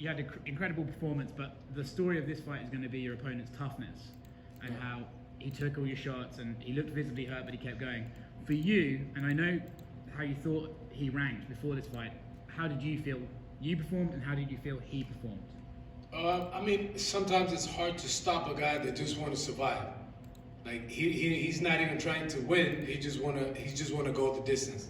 you had an incredible performance, but the story of this fight is going to be your opponent's toughness and how he took all your shots and he looked visibly hurt, but he kept going. For you, and I know how you thought he ranked before this fight, how did you feel you performed and how did you feel he performed? I mean, sometimes it's hard to stop a guy that just want to survive. Like he's not even trying to win. He just wanna go the distance.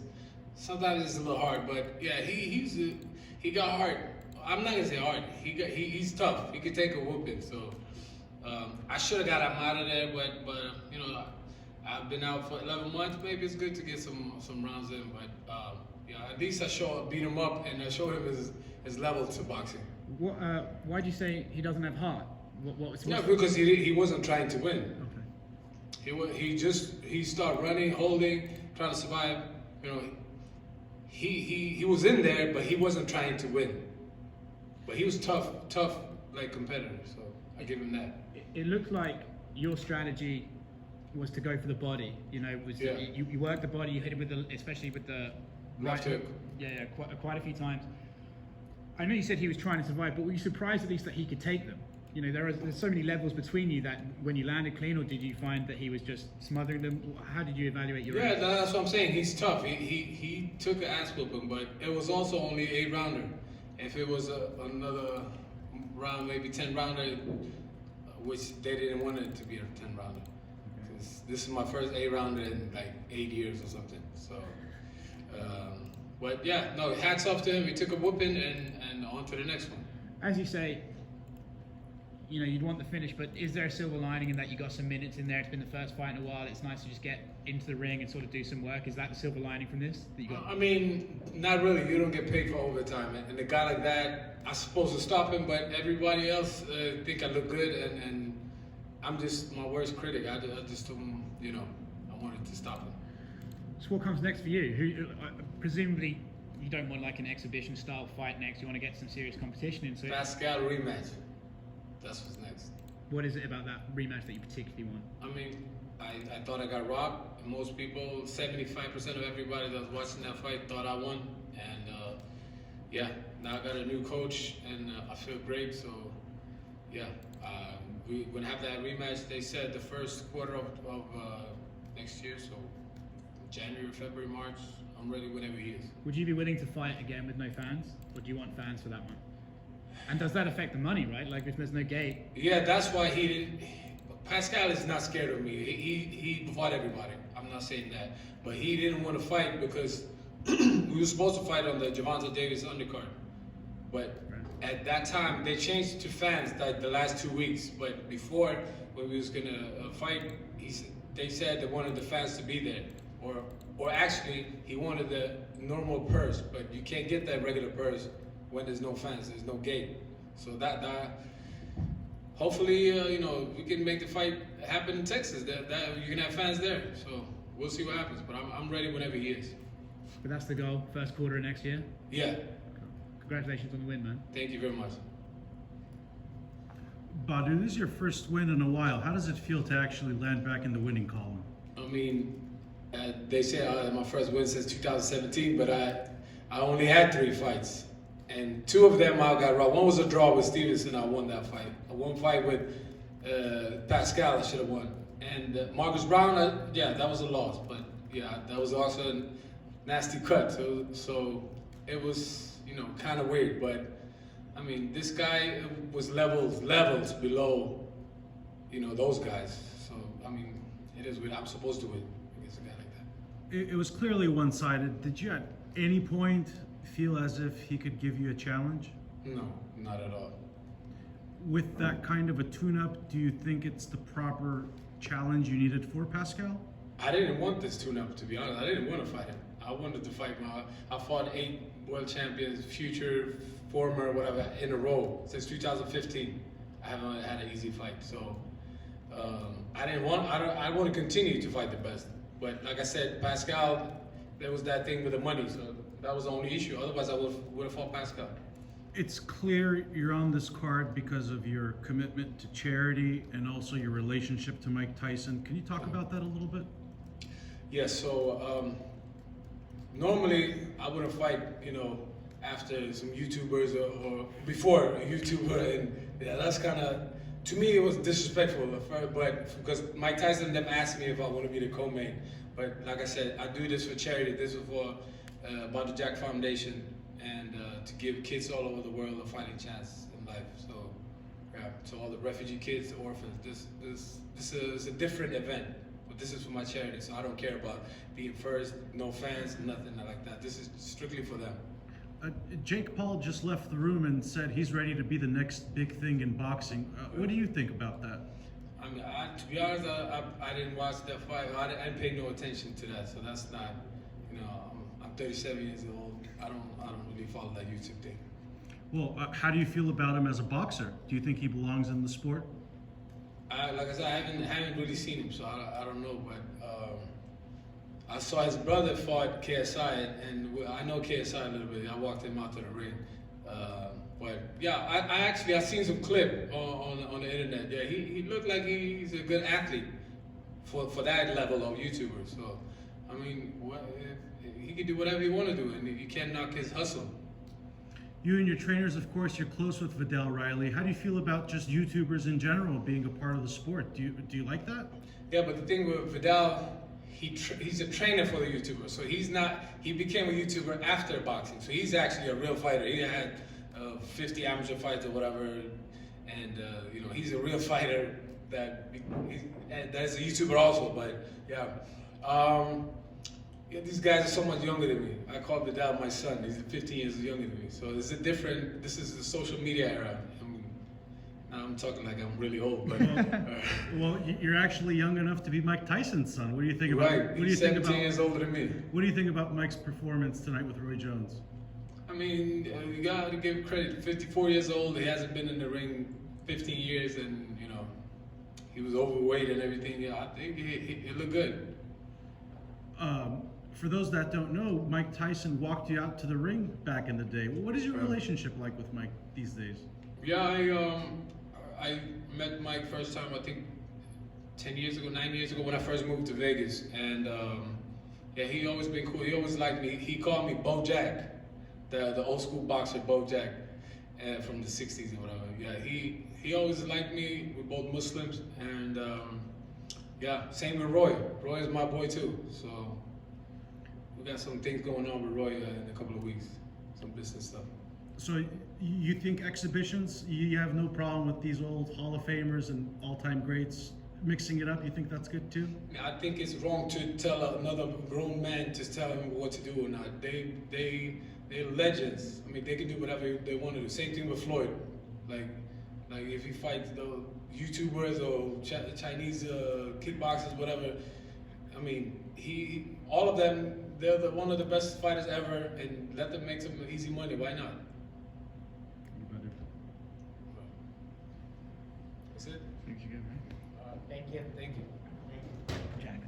Sometimes it's a little hard, but yeah, he got heart. I'm not gonna say hard. He's tough. He could take a whooping. So I should have got him out of there, but you know, I've been out for 11 months. Maybe it's good to get some rounds in. But yeah, at least I beat him up and I showed him his level to boxing. Why do you say he doesn't have heart? Yeah, because he wasn't trying to win. Okay. He started running, holding, trying to survive. You know, he was in there, but he wasn't trying to win. But he was tough like competitor. So I give him that. It looked like your strategy was to go for the body. You know, you worked the body, you hit it especially with the Left hook. Yeah, quite a few times. I know you said he was trying to survive, but were you surprised at least that he could take them? You know, there's so many levels between you that when you landed clean, or did you find that he was just smothering them? How did you evaluate your? Yeah, that's what I'm saying. He's tough. He took an ass whooping, but it was also only 8-rounder. If it was another round, maybe 10-rounder, which they didn't want it to be a 10-rounder, because this is my first 8-rounder in like 8 years or something. So, but yeah, no, hats off to him. He took a whooping and on to the next one. As you say, you know, you'd want the finish, but is there a silver lining in that you got some minutes in there? It's been the first fight in a while. It's nice to just get into the ring and sort of do some work. Is that the silver lining from this that you got? I mean, not really. You don't get paid for overtime, and a guy like that, I'm supposed to stop him, but everybody else think I look good, and I'm just my worst critic. I just don't, you know, I wanted to stop him. So what comes next for you? Who presumably you don't want like an exhibition style fight next. You want to get some serious competition in. So Pascal rematch. That's what's next. What is it about that rematch that you particularly want? I mean, I thought I got robbed. Most people, 75% of everybody that was watching that fight thought I won. And yeah, now I got a new coach and I feel great. So yeah, we're going to have that rematch. They said the first quarter of next year. So January, February, March, I'm ready whenever he is. Would you be willing to fight again with no fans? Or do you want fans for that one? And does that affect the money, right? Like if there's no gate? Yeah, that's why he didn't. Pascal is not scared of me. He fought everybody. I'm not saying that. But he didn't want to fight because we were supposed to fight on the Gervonta Davis undercard. But at that time, they changed it to fans like the last 2 weeks. But before, when we was going to fight, they said they wanted the fans to be there. Or actually, he wanted the normal purse. But you can't get that regular purse when there's no fans, there's no gate. So that hopefully, you know, we can make the fight happen in Texas. That you can have fans there. So we'll see what happens. But I'm ready whenever he is. But that's the goal, first quarter of next year? Yeah. Congratulations on the win, man. Thank you very much. Badou, this is your first win in a while. How does it feel to actually land back in the winning column? I mean, they say my first win since 2017, but I only had 3 fights. And 2 of them I got robbed. One was a draw with Stevenson. I won that fight. I won fight with Pascal. I should have won. And Marcus Brown, yeah, that was a loss. But yeah, that was also a nasty cut. So it was, you know, kind of weird. But I mean, this guy was levels below, you know, those guys. So I mean, it is weird. I'm supposed to win against a guy like that. It was clearly one-sided. Did you at any point feel as if he could give you a challenge? No, not at all. With that kind of a tune-up, do you think it's the proper challenge you needed for Pascal? I didn't want this tune-up, to be honest. I didn't want to fight him. I wanted to fight I fought 8 world champions, future, former, whatever, in a row since 2015. I haven't had an easy fight, so I want to continue to fight the best. But like I said, Pascal, there was that thing with the money, so that was the only issue. Otherwise, I would have fought Pascal. It's clear you're on this card because of your commitment to charity and also your relationship to Mike Tyson. Can you talk about that a little bit? Yes, so normally I wouldn't fight, you know, after some YouTubers or before a YouTuber, and yeah, that's kind of, to me, it was disrespectful. But because Mike Tyson never asked me if I want to be the co-main, but like I said, I do this for charity. This is for Badou Jack Foundation, and to give kids all over the world a fighting chance in life. So yeah, to all the refugee kids, the orphans. This is a different event, but this is for my charity. So I don't care about being first, no fans, nothing like that. This is strictly for them. Jake Paul just left the room and said he's ready to be the next big thing in boxing. What do you think about that? I mean, to be honest, I didn't watch that fight. I didn't pay no attention to that. So that's not, you know, I'm 37 years old. I don't really follow that YouTube thing. Well, how do you feel about him as a boxer? Do you think he belongs in the sport? Like I said, I haven't really seen him, so I don't know. But I saw his brother fought KSI, and I know KSI a little bit. I walked him out to the ring. But yeah, I seen some clip on the internet. Yeah, he looked like he's a good athlete for that level of YouTuber. So I mean, he can do whatever he want to do, and you can't knock his hustle. You and your trainers, of course, you're close with Vidal Riley. How do you feel about just YouTubers in general being a part of the sport? Do you like that? Yeah, but the thing with Vidal, he's a trainer for the YouTuber, so he became a YouTuber after boxing. So he's actually a real fighter. He had 50 amateur fights or whatever, and you know, he's a real fighter that is a YouTuber also. But yeah. Yeah, these guys are so much younger than me. I call Badou my son. He's 15 years younger than me. So this is the social media era. I mean, now I'm talking like I'm really old, but well, you're actually young enough to be Mike Tyson's son. What do you think about? Right, What do you he's think 17 about? years older than me. What do you think about Mike's performance tonight with Roy Jones? I mean, you got to give credit. 54 years old. He hasn't been in the ring 15 years, and you know, he was overweight and everything. Yeah, I think he looked good. For those that don't know, Mike Tyson walked you out to the ring back in the day. What is your relationship like with Mike these days? Yeah, I met Mike first time, I think 9 years ago when I first moved to Vegas. And yeah, he always been cool. He always liked me. He called me Bo Jack, the old school boxer Bo Jack from the 60s or whatever. Yeah, he always liked me. We're both Muslims. And yeah, same with Roy. Roy is my boy too. So we got some things going on with Roy in a couple of weeks, some business stuff. So you think exhibitions, you have no problem with these old Hall of Famers and all-time greats mixing it up? You think that's good too? I think it's wrong to tell another grown man to tell him what to do or not. They're legends. I mean, they can do whatever they want to do. Same thing with Floyd. Like if he fights the YouTubers or Chinese kickboxers, whatever. I mean, all of them, they're one of the best fighters ever, and let them make some easy money. Why not? Thank you. Thank you. Jack,